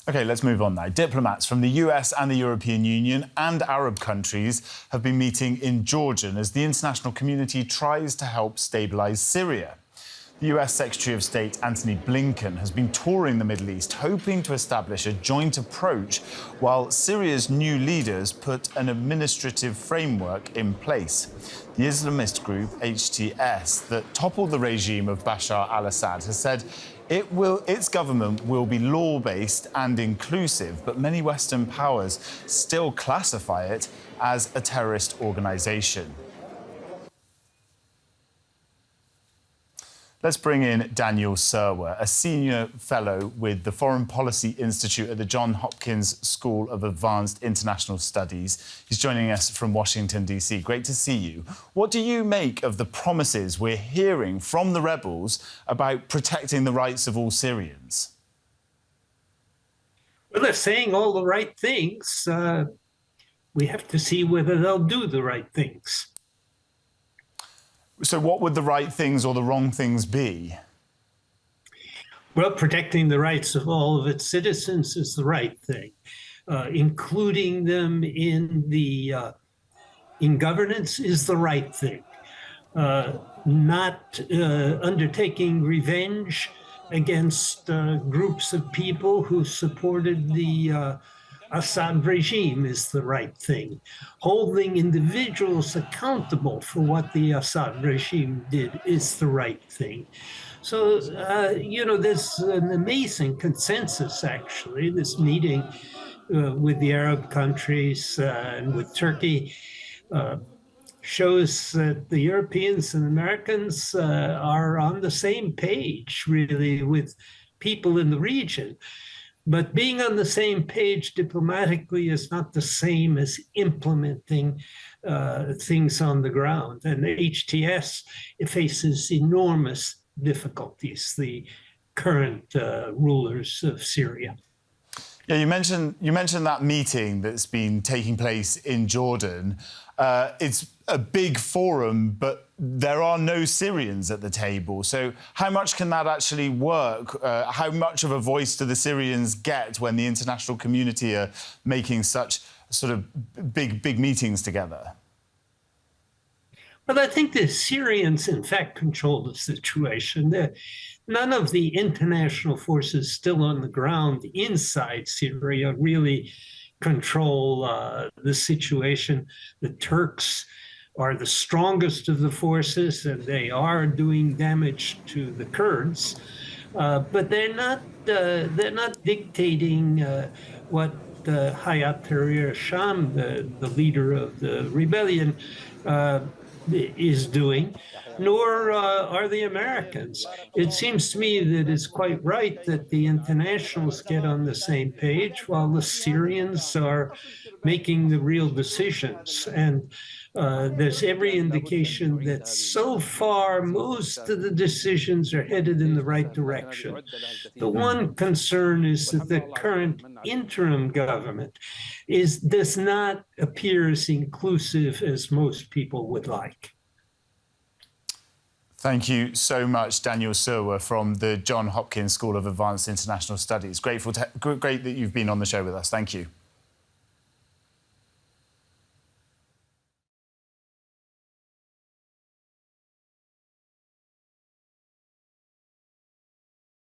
OK, let's move on now. Diplomats from the US and the European Union and Arab countries have been meeting in Jordan as the international community tries to help stabilise Syria. The US Secretary of State Antony Blinken has been touring the Middle East, hoping to establish a joint approach while Syria's new leaders put an administrative framework in place. The Islamist group HTS that toppled the regime of Bashar al-Assad has said its government will be law-based and inclusive, but many Western powers still classify it as a terrorist organisation. Let's bring in Daniel Serwer, a senior fellow with the Foreign Policy Institute at the Johns Hopkins School of Advanced International Studies. He's joining us from Washington, D.C. Great to see you. What do you make of the promises we're hearing from the rebels about protecting the rights of all Syrians? Well, they're saying all the right things. We have to see whether they'll do the right things. So what would the right things or the wrong things be? Well, protecting the rights of all of its citizens is the right thing. Including them in governance is the right thing. Not undertaking revenge against groups of people who supported the Assad regime is the right thing. Holding individuals accountable for what the Assad regime did is the right thing. So, there's an amazing consensus, actually. This meeting with the Arab countries and with Turkey shows that the Europeans and Americans are on the same page, really, with people in the region. But being on the same page diplomatically is not the same as implementing things on the ground. And the HTS faces enormous difficulties, the current rulers of Syria. Yeah, you mentioned that meeting that's been taking place in Jordan. It's a big forum, but there are no Syrians at the table. So how much can that actually work? How much of a voice do the Syrians get when the international community are making such sort of big meetings together? Well, I think the Syrians, in fact, control the situation. None of the international forces still on the ground inside Syria really control the situation. The Turks are the strongest of the forces, and they are doing damage to the Kurds, but they're not dictating what Hayat Tahrir al-Sham, the leader of the rebellion, is doing, nor are the Americans. It seems to me that it's quite right that the internationals get on the same page while the Syrians are making the real decisions. And there's every indication that so far most of the decisions are headed in the right direction. The one concern is that the current interim government does not appear as inclusive as most people would like. Thank you so much, Daniel Serwer from the Johns Hopkins School of Advanced International Studies. Great that you've been on the show with us. Thank you.